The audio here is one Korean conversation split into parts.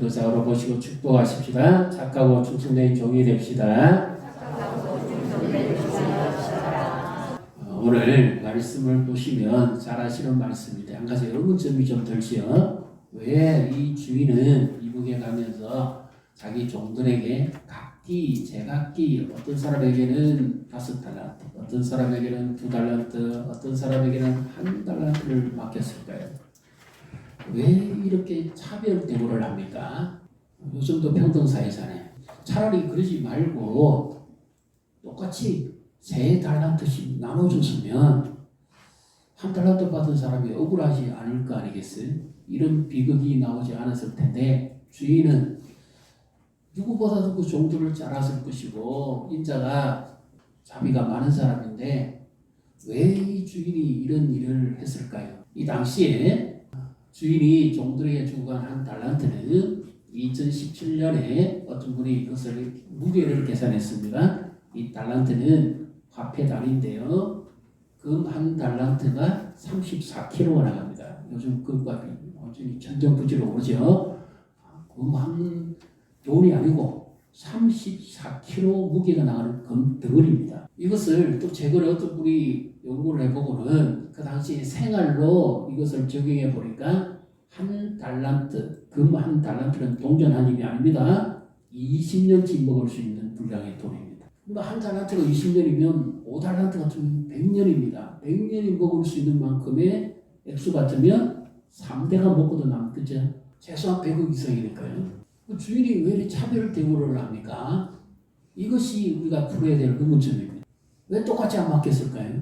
기도자로 보시고 축복하십시다. 착하고 충성된 종이 됩시다. 오늘 말씀을 보시면 잘 아시는 말씀인데 한 가지 의문점이 좀 들지요. 왜 이 주인은 이북에 가면서 자기 종들에게 각기 제각기 어떤 사람에게는 5달란트, 어떤 사람에게는 2달란트, 어떤 사람에게는 1달란트를 맡겼을까요? 왜 이렇게 차별 대우를 합니까? 요즘도 평등사회잖아요. 차라리 그러지 말고 똑같이 3달란트씩 나눠줬으면 1달란트 받은 사람이 억울하지 않을 거 아니겠어요? 이런 비극이 나오지 않았을 텐데 주인은 누구보다도 그 종들을 잘 아실 것이고 인자가 자비가 많은 사람인데 왜 이 주인이 이런 일을 했을까요? 이 당시에 주인이 종들에게 주고 간 1달란트는 2017년에 어떤 분이 이것을 무게를 계산했습니다. 이 달란트는 화폐 단위인데요. 금 1달란트가 34kg가 나갑니다. 요즘 금값이 완전히 천정부지로 오르죠. 금 한 돈이 아니고 34kg 무게가 나가는 금덩어리입니다. 이것을 또 최근에 어떤 분이 연구를 해보고는 그 당시 생활로 이것을 적용해 보니까 1달란트, 금 1달란트는 동전한 힘이 아닙니다. 20년치 먹을 수 있는 분량의 돈입니다. 그러니까 1달란트가 20년이면 5달란트 같으면 100년입니다. 100년이 먹을 수 있는 만큼의 액수 같으면 3대가 먹고도 남겠죠. 최소한 100억 이상이니까요. 그 주인이 왜 이렇게 차별 대우를 합니까? 이것이 우리가 풀어야 될 의문점입니다. 왜 똑같이 안 맡겼을까요?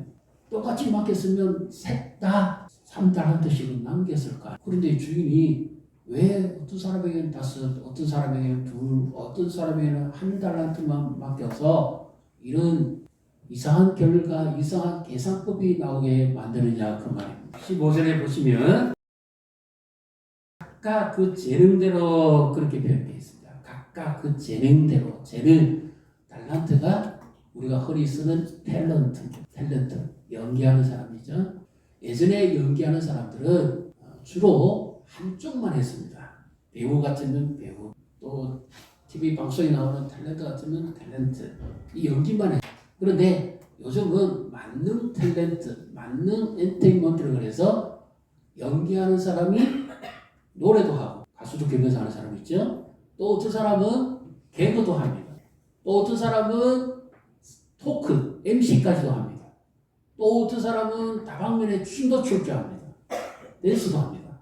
똑같이 맡겼으면 셋 다 3달란트씩은 남겼을까요? 그런데 주인이 왜 어떤 사람에게는 5, 어떤 사람에게는 2, 어떤 사람에게는 1달란트만 맡겨서 이런 이상한 결과, 이상한 계산법이 나오게 만드느냐 그 말입니다. 15절에 보시면 각각 그 재능대로 그렇게 표현되어 있습니다. 각각 그 재능대로, 재능, 달란트가 우리가 흔히 쓰는 탤런트, 연기하는 사람이죠. 예전에 연기하는 사람들은 주로 한쪽만 했습니다. 배우 같으면 배우, 또 TV 방송에 나오는 탤런트 같으면 탤런트, 이 연기만 했어요. 그런데 요즘은 만능 탤런트, 만능 엔터테인먼트를 그래서 연기하는 사람이 노래도 하고 가수도 겸해서 하는 사람 있죠. 또 어떤 사람은 개그도 합니다. 또 어떤 사람은 토크, MC까지도 합니다. 또 어떤 사람은 다방면에 춤도 출 줄 합니다. 댄스도 합니다.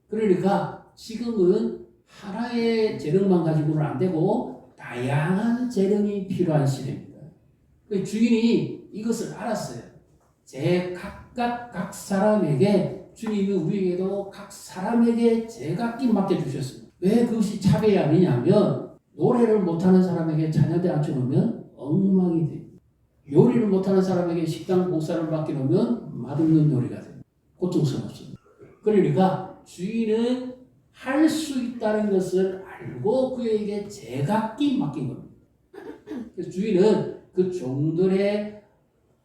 그러니까 지금은 하나의 재능만 가지고는 안 되고 다양한 재능이 필요한 시대입니다. 그 주인이 이것을 알았어요. 각 사람에게 주님이 우리에게도 각 사람에게 제각기 맡겨주셨습니다. 왜 그것이 차별이 아니냐면 노래를 못하는 사람에게 자녀대 앉혀놓으면 엉망이 됩니다. 요리를 못하는 사람에게 식당 복사를 맡겨놓으면 맛없는 요리가 됩니다. 고통스럽습니다. 그러니까 주인은 할 수 있다는 것을 알고 그에게 제각기 맡긴 겁니다. 그래서 주인은 그 종들의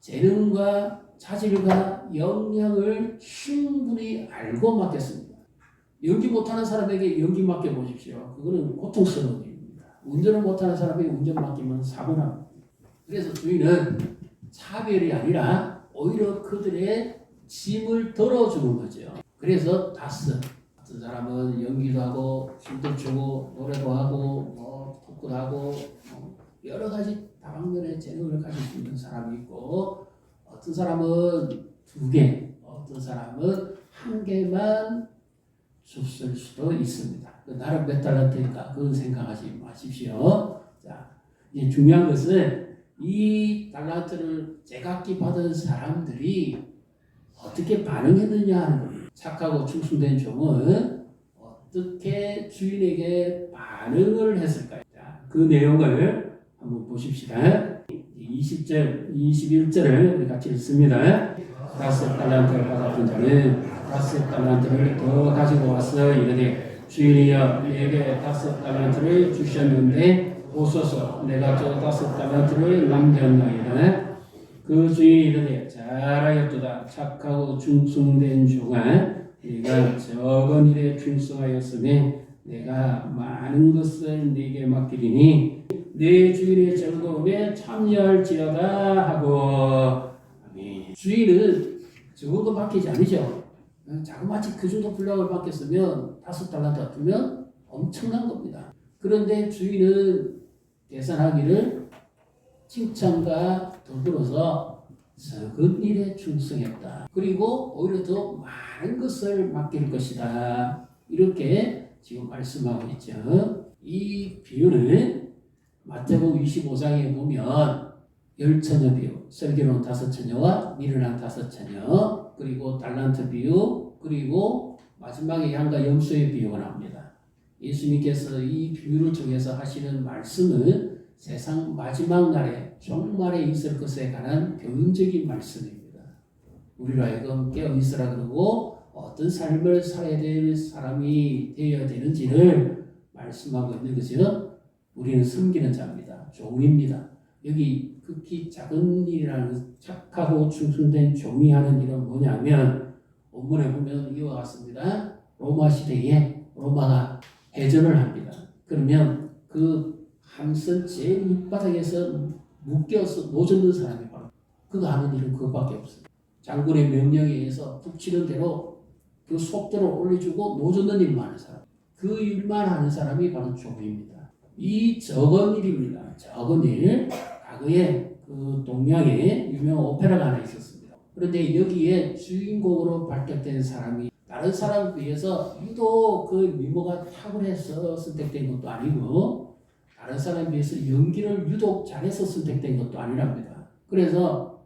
재능과 자질과 역량을 충분히 알고 맡겼습니다. 연기 못하는 사람에게 연기 맡겨보십시오. 그거는 고통스러운 일입니다. 운전을 못하는 사람에게 운전 맡기면 사고납니다. 그래서 주인은 차별이 아니라 오히려 그들의 짐을 덜어주는 거죠. 그래서 5. 어떤 사람은 연기도 하고 춤도 추고 노래도 하고 토크도 하고 여러 가지 다방면의 재능을 가질 수 있는 사람이 있고 어떤 사람은 2개, 어떤 사람은 1개만 줬을 수도 있습니다. 나는 몇 달란트니까 그건 생각하지 마십시오. 자, 이제 중요한 것은 이 달란트를 제각기 받은 사람들이 어떻게 반응했느냐 하는 겁니다. 착하고 충성된 종은 어떻게 주인에게 반응을 했을까요? 자, 그 내용을 한번 보십시다. 20절, 21절을 우리 같이 읽습니다. 5달란트를 받았던 자는 5달란트를 더 가지고 와서 이르되 주인이여 내게 5달란트를 주셨는데 보소서 내가 저 5달란트를 남겼나이다. 그 주인이 이르되 잘하였도다. 착하고 충성된 종아 네가 적은 일에 충성하였으니 내가 많은 것을 네게 맡기리니 내 주인의 즐거움에 참여할지어다 하고. 아멘. 주인은 적은 거 맡기지 않으죠. 자그마치 그 정도 분량을 맡겼으면 5달란트 같으면 엄청난 겁니다. 그런데 주인은 계산하기를 칭찬과 더불어서 적은 일에 충성했다. 그리고 오히려 더 많은 것을 맡길 것이다. 이렇게 지금 말씀하고 있죠. 이 비유는 마태복음 25장에 보면 열처녀 비유, 슬기로운 5처녀와 미련한 5처녀, 그리고 달란트 비유, 그리고 마지막에 양과 염소의 비유가 나옵니다. 예수님께서 이 비유를 통해서 하시는 말씀은 세상 마지막 날에 종말에 있을 것에 관한 교훈적인 말씀입니다. 우리로 하여금 깨어있으라 그러고 어떤 삶을 살아야 될 사람이 되어야 되는지를 말씀하고 있는 것이요. 우리는 섬기는 자입니다. 종입니다. 여기 극히 작은 일이라는 착하고 충성된 종이 하는 일은 뭐냐면 본문에 보면 이와 같습니다. 로마 시대에 로마가 해전을 합니다. 그러면 그 한선 제일 밑바닥에서 묶여서 노젓는 사람이 바로 그가 하는 일은 그것밖에 없습니다. 장군의 명령에 의해서 북치는 대로 그 속도를 올려주고 노젓는 일만 하는 사람. 그 일만 하는 사람이 바로 종입니다. 이 적은 일입니다. 적은 일. 과거에 그 동양에 유명한 오페라가 하나 있었습니다. 그런데 여기에 주인공으로 발탁된 사람이 다른 사람에 비해서 유독 그 미모가 탁월해서 선택된 것도 아니고 다른 사람에 비해서 연기를 유독 잘해서 선택된 것도 아니랍니다. 그래서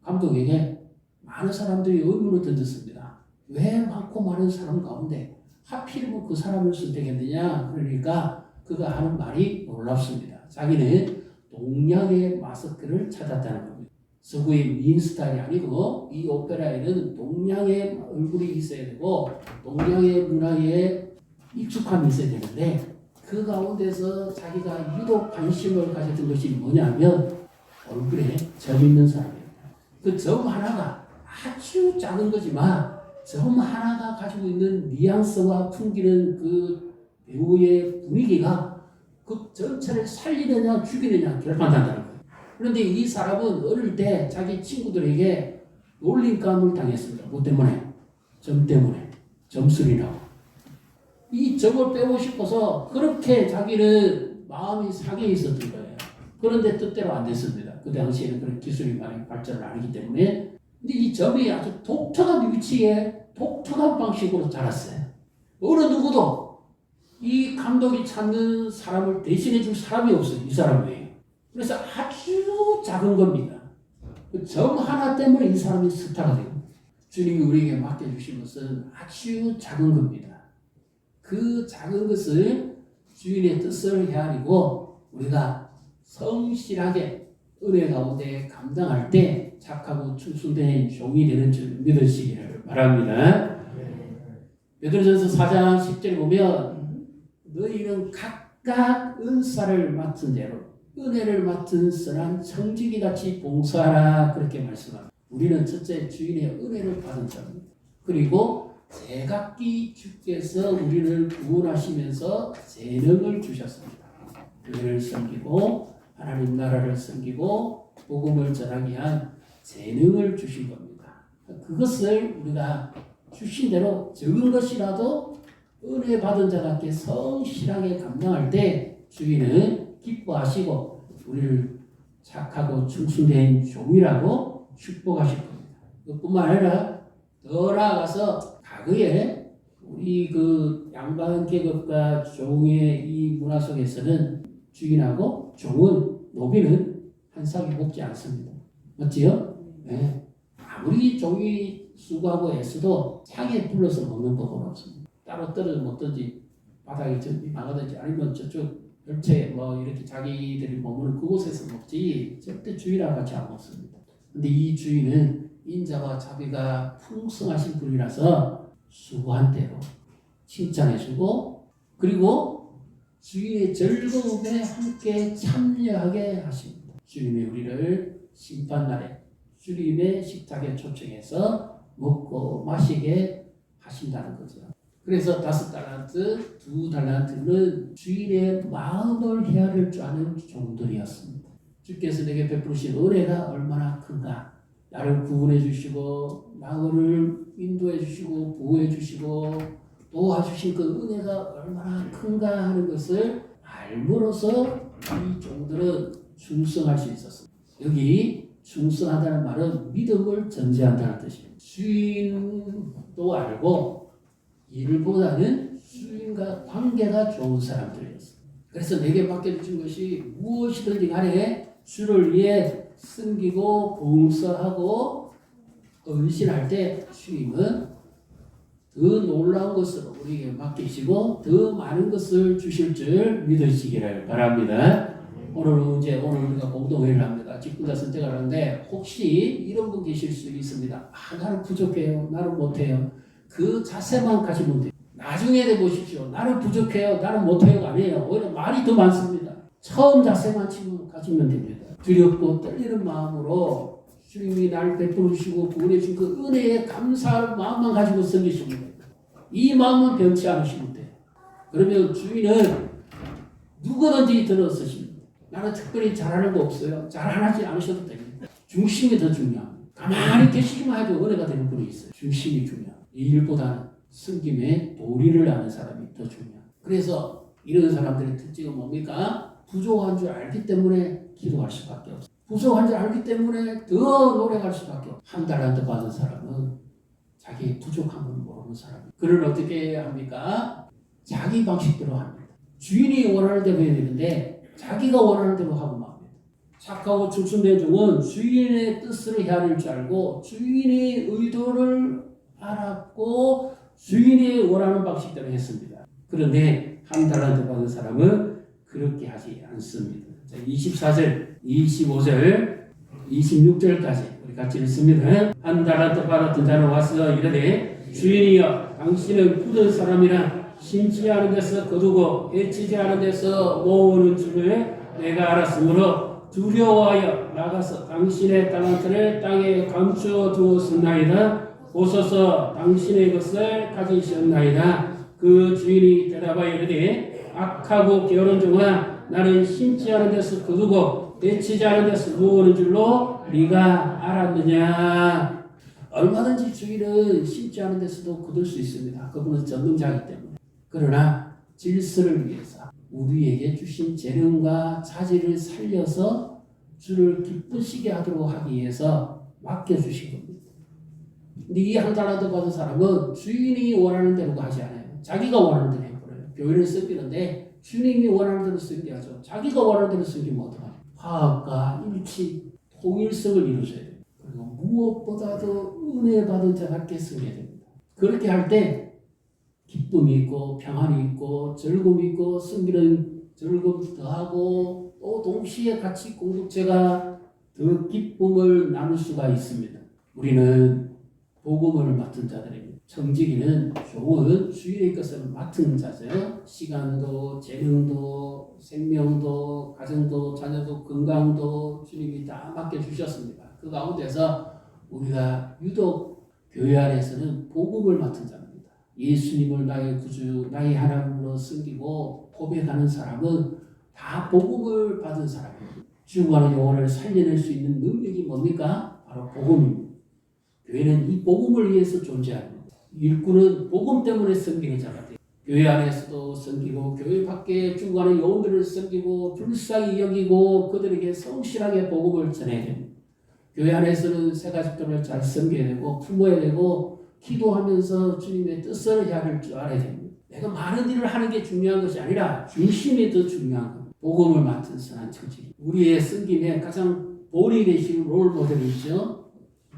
감독에게 많은 사람들이 의문을 던졌습니다. 왜 많고 많은 사람 가운데 하필이면 그 사람을 선택했느냐? 그러니까 그가 하는 말이 놀랍습니다. 자기는 동양의 마스크를 찾았다는 겁니다. 서구의 미인 스타일이 아니고 이 오페라에는 동양의 얼굴이 있어야 되고 동양의 문화에 익숙함이 있어야 되는데 그 가운데서 자기가 유독 관심을 가졌던 것이 뭐냐면 얼굴에 점 있는 사람이에요. 그 점 하나가 아주 작은 거지만 점 하나가 가지고 있는 뉘앙스와 풍기는 그 배우의 분위기가 그 전체를 살리느냐 죽이느냐 결판한다는 거예요. 그런데 이 사람은 어릴 때 자기 친구들에게 놀림감을 당했습니다. 뭐 때문에? 점 때문에. 점술이라고. 이 점을 빼고 싶어서 그렇게 자기는 마음이 상해 있었던 거예요. 그런데 뜻대로 안 됐습니다. 그 당시에는 그런 기술이 많이 발전을 안 하기 때문에. 근데 이 점이 아주 독특한 위치에 독특한 방식으로 자랐어요. 어느 누구도 이 감독이 찾는 사람을 대신해 줄 사람이 없어요. 이 사람이. 그래서 아주 작은 겁니다. 그 점 하나 때문에 이 사람이 스타가 되고 주님이 우리에게 맡겨주신 것은 아주 작은 겁니다. 그 작은 것을 주인의 뜻을 헤아리고 우리가 성실하게 은혜 가운데 감당할 때 착하고 충성된 종이 되는 줄 믿으시기를 바랍니다. 베드로전서 4장 10절에 보면 너희는 각각 은사를 맡은 대로 은혜를 맡은 선한 청지기같이 봉사하라 그렇게 말씀합니다. 우리는 첫째 주인의 은혜를 받은 자입니다. 그리고 제각기 주께서 우리를 구원하시면서 재능을 주셨습니다. 교회를 섬기고 하나님 나라를 섬기고 복음을 전하기 위한 재능을 주신 겁니다. 그것을 우리가 주신 대로 적은 것이라도 은혜 받은 자답게 성실하게 감당할 때 주인은 기뻐하시고 우리를 착하고 충성된 종이라고 축복하실 겁니다. 그뿐만 아니라 더 나아가서 과거에 우리 그 양반 계급과 종의 이 문화 속에서는 주인하고 종은 노비는 한 삭이 먹지 않습니다. 맞지요? 네. 아무리 종이 수고하고 애써도 창에 불러서 먹는 법은 없습니다. 따로 떨어져 먹든지 바닥에 나가든지 아니면 저쪽 열채 뭐 이렇게 자기들이 머무는 그곳에서 먹지 절대 주인하고 같이 안 먹습니다. 근데 이 주인은 인자와 자비가 풍성하신 분이라서 수고한 대로 칭찬해주고 그리고 주인의 즐거움에 함께 참여하게 하십니다. 주님이 우리를 심판날에 주님의 식탁에 초청해서 먹고 마시게 하신다는 거죠. 그래서 5달란트, 2달란트는 주인의 마음을 헤아릴 줄 아는 종들이었습니다. 주께서 내게 베푸신 은혜가 얼마나 큰가. 나를 구원해 주시고 나를 인도해 주시고 보호해 주시고 도와주신 그 은혜가 얼마나 큰가 하는 것을 알므로써 이 종들은 충성할 수 있었습니다. 여기 충성하다는 말은 믿음을 전제한다는 뜻입니다. 주인도 알고 일보다는 주인과 관계가 좋은 사람들이었습니다. 그래서 내게 맡겨주신 것이 무엇이든지 간에 주를 위해 섬기고 봉사하고 헌신할 때 주님은 더 놀라운 것을 우리에게 맡기시고 더 많은 것을 주실 줄 믿으시기를 바랍니다. 오늘 우리가 공동회의를 합니다. 직분자 선택을 하는데 혹시 이런 분 계실 수 있습니다. 나는 부족해요. 나는 못해요. 그 자세만 가지면 돼요. 나중에 보십시오. 나는 부족해요. 나는 못해요가 아니에요. 오히려 말이 더 많습니다. 처음 자세만 가지면 됩니다. 두렵고 떨리는 마음으로 주님이 나를 베풀어 주시고 구원해 주신 그 은혜에 감사할 마음만 가지고 섬기시면 됩니다. 이 마음은 변치 않으시면 돼요. 그러면 주인은 누구든지 들어서십니다. 나는 특별히 잘하는 거 없어요. 잘하지 않으셔도 됩니다. 중심이 더 중요합니다. 가만히 계시기만 해도 은혜가 되는 분이 있어요. 중심이 중요합니다. 이 일보다는 섬김에 도리를 아는 사람이 더 중요합니다. 그래서 이런 사람들의 특징은 뭡니까? 부족한 줄 알기 때문에 기도할 수밖에 없어요. 부족한 줄 알기 때문에 더 노력할 수밖에 없어요. 한 달란트 받은 사람은 자기 부족함을 모르는 사람이에요. 그를 어떻게 합니까? 자기 방식대로 합니다. 주인이 원하는 대로 해야 되는데 자기가 원하는 대로 하고 맙니다. 착하고 출순된 종은 주인의 뜻을 헤아릴 줄 알고 주인의 의도를 알았고 주인이 원하는 방식대로 했습니다. 그런데 한 달란트 받은 사람은 그렇게 하지 않습니다. 24절, 25절, 26절까지 우리 같이 읽습니다. 한 달란트 받았던 자는 와서 이르되 주인이여 당신은 굳은 사람이라 심지 않은 데서 거두고 해치지 않은 데서 모으는 줄을 내가 알았으므로 두려워하여 나가서 당신의 달란트를 땅에 감추어 두었나이다. 보소서 당신의 것을 가지셨나이다. 그 주인이 대답하여 이르되 악하고 게으른 종아 나는 심지 않은 데서 거두고 해치지 않은 데서 모으는 줄로 네가 알았느냐. 얼마든지 주인은 심지 않은 데서도 거둘 수 있습니다. 그분은 전능자이기 때문에. 그러나 질서를 위해서 우리에게 주신 재능과 자질을 살려서 주를 기쁘시게 하도록 하기 위해서 맡겨주신 겁니다. 근데 이 한 달란트 받은 사람은 주인이 원하는 대로 하지 않아요. 자기가 원하는 대로 해버려요. 교회를 섬기는데 주님이 원하는 대로 섬겨야죠. 자기가 원하는 대로 섬기면 어떡하냐. 화합과 일치, 통일성을 이루셔야 돼요. 그리고 무엇보다도 은혜 받은 자답게 섬겨야 됩니다. 그렇게 할 때 기쁨이 있고 평안이 있고 즐거움이 있고 섬기는 즐거움 더하고 또 동시에 같이 공동체가 더 기쁨을 나눌 수가 있습니다. 우리는 복음을 맡은 자들입니다. 청지기는 종은 주인의 것을 맡은 자죠. 시간도 재능도 생명도 가정도 자녀도 건강도 주님이 다 맡겨주셨습니다. 그 가운데서 우리가 유독 교회 안에서는 복음을 맡은 자입니다. 예수님을 나의 구주, 나의 하나님으로 섬기고 고백하는 사람은 다 복음을 받은 사람입니다. 죽어가는 영혼을 살려낼 수 있는 능력이 뭡니까? 바로 복음입니다. 교회는 이 복음을 위해서 존재합니다. 일꾼은 복음 때문에 섬기는 자가 돼요. 교회 안에서도 섬기고 교회 밖에 죽어가는 영혼들을 섬기고 불쌍히 여기고 그들에게 성실하게 복음을 전해야 됩니다. 교회 안에서는 세 가지들을 잘 섬겨야 되고 품어야 되고 기도하면서 주님의 뜻을 헤아릴 줄 알아야 됩니다. 내가 많은 일을 하는 게 중요한 것이 아니라 중심이 더 중요한 겁니다. 복음을 맡은 선한 처지. 우리의 섬김에 가장 본이 되신 롤 모델이죠.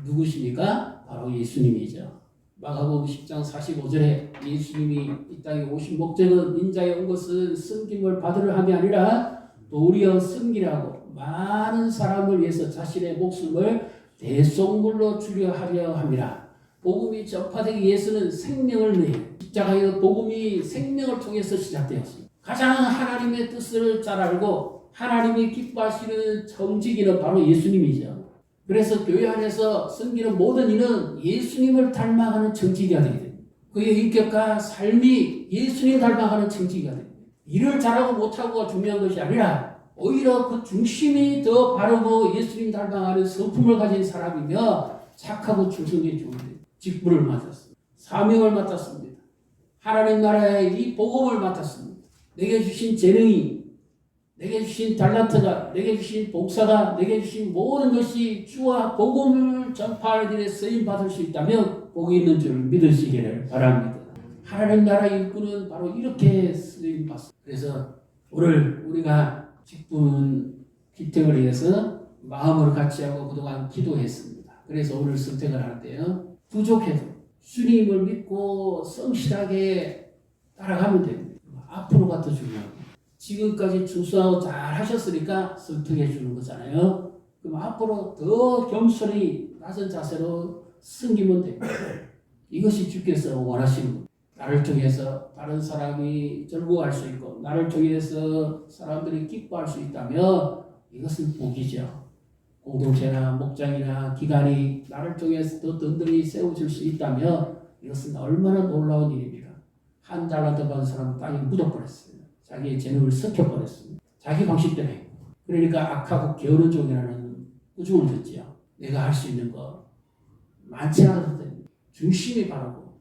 누구십니까? 바로 예수님이죠. 마가복음 10장 45절에 예수님이 이 땅에 오신 목적은 인자에 온 것은 섬김을 받으려 함이 아니라 도리어 섬기라고 많은 사람을 위해서 자신의 목숨을 대속물로 주려 하려 함이라. 복음이 전파되기 위해서는 생명을 내요. 십자가의 복음이 생명을 통해서 시작되었습니다. 가장 하나님의 뜻을 잘 알고 하나님이 기뻐하시는 청지기는 바로 예수님이죠. 그래서 교회 안에서 섬기는 모든 이는 예수님을 닮아가는 청지기가 되게 됩니다. 그의 인격과 삶이 예수님 닮아가는 청지기가 됩니다. 일을 잘하고 못하고가 중요한 것이 아니라 오히려 그 중심이 더 바르고 예수님 닮아가는 성품을 가진 사람이며 착하고 충성에 좋은 직분을 맡았습니다. 사명을 맡았습니다. 하나님 나라의 이 복음을 맡았습니다. 내게 주신 재능이, 내게 주신 달란트가, 내게 주신 복사가, 내게 주신 모든 것이 주와 복음을 전파하는 일에 쓰임받을 수 있다면 복이 있는 줄 믿으시기를 바랍니다. 하나님 나라 일꾼은 바로 이렇게 쓰임받습니다. 그래서 오늘 우리가 직분 기택을 위해서 마음을 같이 하고 그동안 기도했습니다. 그래서 오늘 선택을 하는데요. 부족해도 주님을 믿고 성실하게 따라가면 됩니다. 앞으로가 더 중요합니다. 지금까지 준수하고 잘 하셨으니까 선택해 주는 거잖아요. 그럼 앞으로 더 겸손히 낮은 자세로 섬기면 됩니다. 이것이 주께서 원하시는 겁니다. 나를 통해서 다른 사람이 즐거워할 수 있고 나를 통해서 사람들이 기뻐할 수 있다면 이것은 복이죠. 공동체나 목장이나 기관이 나를 통해서 더 든든히 세워질 수 있다면 이것은 얼마나 놀라운 일입니까? 한 달란트 받은 사람은 땅에 묻어버렸어요. 자기의 재능을 섞여버렸습니다. 자기 방식대로 해. 그러니까 악하고 게으른 종이라는 꾸중을 듣지요. 내가 할 수 있는 거 많지 않아도 됩니다. 중심이 바르고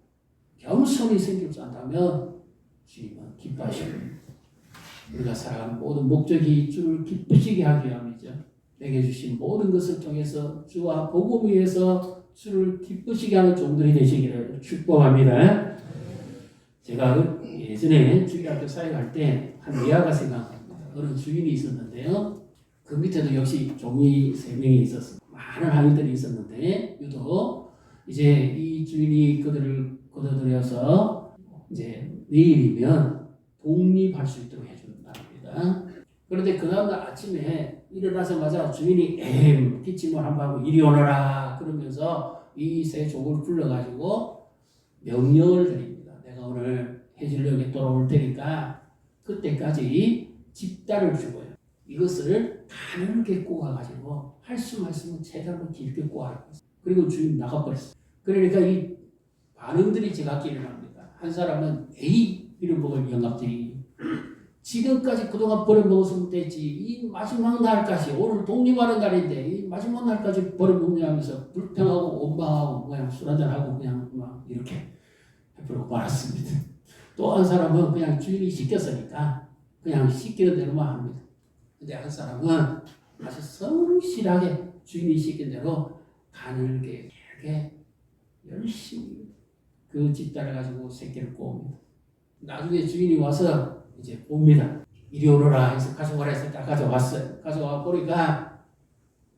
겸손히 생기지 않다면 주님은 기뻐하십니다. 우리가 살아가는 모든 목적이 주를 기쁘시게 하기 위함이죠. 내게 주신 모든 것을 통해서 주와 복음 위에서 주를 기쁘시게 하는 종들이 되시기를 축복합니다. 제가 예전에 주일학교 사역할 때 한 예화가 생각납니다. 어느 주인이 있었는데요. 그 밑에도 역시 종이 3명이 있었습니다. 많은 아이들이 있었는데 유독 이제 이 주인이 그들을 거둬들여서 이제 내일이면 독립할 수 있도록 해준답니다. 그런데 그 다음날 아침에 일어나자마자 주인이 기침을 한번 하고 이리 오너라 그러면서 이 3 종을 불러가지고 명령을 드립니다. 내가 오늘 해질녘에 돌아올 테니까 그때까지 집단을 주고요. 이것을 가늘게 꼬아가지고 할 수 말씀은 최대한 길게 꼬아요. 그리고 주인 나가버렸어요. 그러니까 이 반응들이 제각기 일어납니다. 한 사람은 이런 먹을 영감쟁이. 지금까지 그동안 버려먹었으면 됐지. 이 마지막 날까지 오늘 독립하는 날인데 이 마지막 날까지 버려먹냐 하면서 불평하고 원망하고 그냥 술 한잔하고 그냥 막 이렇게 해버리고 말았습니다. 또 한 사람은 그냥 주인이 시켰으니까 그냥 시키는 대로만 합니다. 근데 한 사람은 아주 성실하게 주인이 시킨 대로 가늘게 이렇게 열심히 그 집단을 가지고 새끼를 꼬옵니다. 나중에 주인이 와서 이제 봅니다. 이리 오너라 해서 가져가라 해서 딱 가져왔어요. 가져와 보니까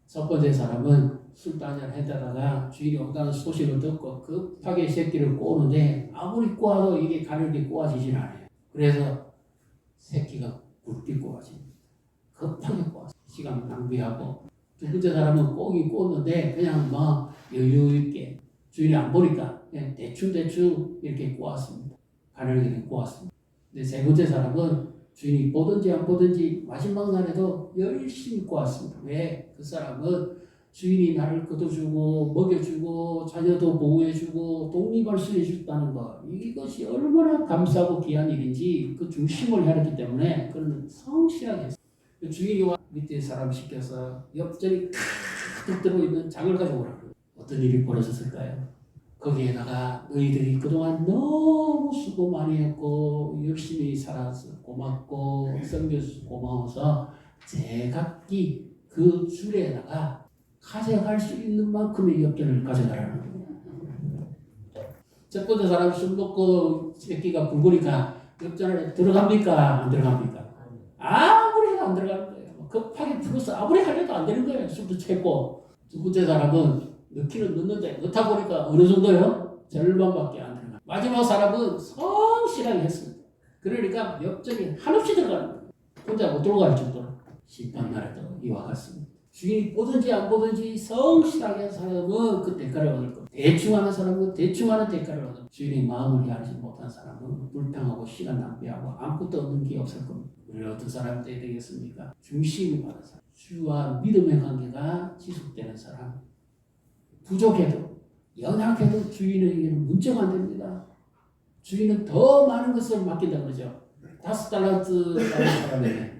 첫 번째 사람은 술도 한잔 했다가 주인이 온다는 소식을 듣고 급하게 새끼를 꼬는데 아무리 꼬아도 이게 가늘게 꼬아지질 않아요. 그래서 새끼가 굵게 꼬아집니다. 급하게 꼬아서 시간 낭비하고 두 번째 사람은 꼬긴 꼬는데 그냥 막 여유 있게 주인이 안 보니까 그냥 대충 이렇게 꼬았습니다. 가늘게 꼬았습니다. 근데 세 번째 사람은 주인이 보든지 안 보든지 마지막 날에도 열심히 꼬았습니다. 왜? 그 사람은 주인이 나를 걷어주고 먹여주고 자녀도 보호해주고 독립할 수 해줬다는 것 이것이 얼마나 감사하고 귀한 일인지 그 중심을 해냈기 때문에 그는 성실하게 했어요. 주인이 와 밑에 사람 시켜서 엽전이 가득 들어있는 장을 가져오라고 어떤 일이 벌어졌을까요? 거기에다가 너희들이 그동안 너무 수고 많이 했고 열심히 살아서 고맙고 섬겨줘서 고마워서 제각기 그 줄에다가 가져갈 수 있는 만큼의 엽전을 가져가라는 거예요. 첫 번째 사람 술 먹고 새끼가 굵으니까 엽전 안에 들어갑니까? 안 들어갑니까? 아무리 해도 안 들어가는 거예요. 급하게 풀어서 아무리 하려도 안 되는 거예요. 술도 채고. 두 번째 사람은 넣기는 넣는데 넣다 보니까 어느 정도요? 절반밖에 안 들어가. 마지막 사람은 성실하게 했습니다. 그러니까 엽전이 한없이 들어가는 거예요. 혼자 못 들어갈 정도로. 심판날에도 이와 같습니다. 주인이 보든지 안 보든지 성실하게 한 사람은 그 대가를 얻을 겁니다. 대충 하는 사람은 대충 하는 대가를 얻을 겁니다. 주인의 마음을 이해하지 못한 사람은 불평하고 시간 낭비하고 아무것도 얻는 게 없을 겁니다. 우리는 어떤 사람이 돼야 되겠습니까? 중심이 바른 사람. 주와 믿음의 관계가 지속되는 사람. 부족해도 연약해도 주인에게는 문제가 안 됩니다. 주인은 더 많은 것을 맡긴다 그러죠. 5달란트 받은 사람에게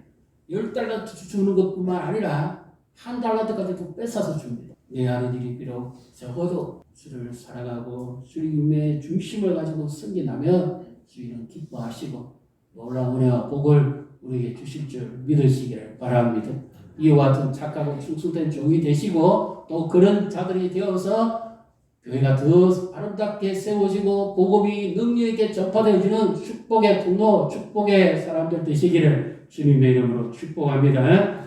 10달란트 주는 것뿐만 아니라 1달란트까지도 뺏어서 줍니다. 내 하는 일이 비록 적어도 주를 사랑하고 주님의 중심을 가지고 섬긴다면 주인은 기뻐하시고 놀라운 은혜와 복을 우리에게 주실 줄 믿으시기를 바랍니다. 이와 같은 착하고 충성된 종이 되시고 또 그런 자들이 되어서 교회가 더 아름답게 세워지고 복음이 능력 있게 전파되어지는 축복의 통로, 축복의 사람들 되시기를 주님의 이름으로 축복합니다.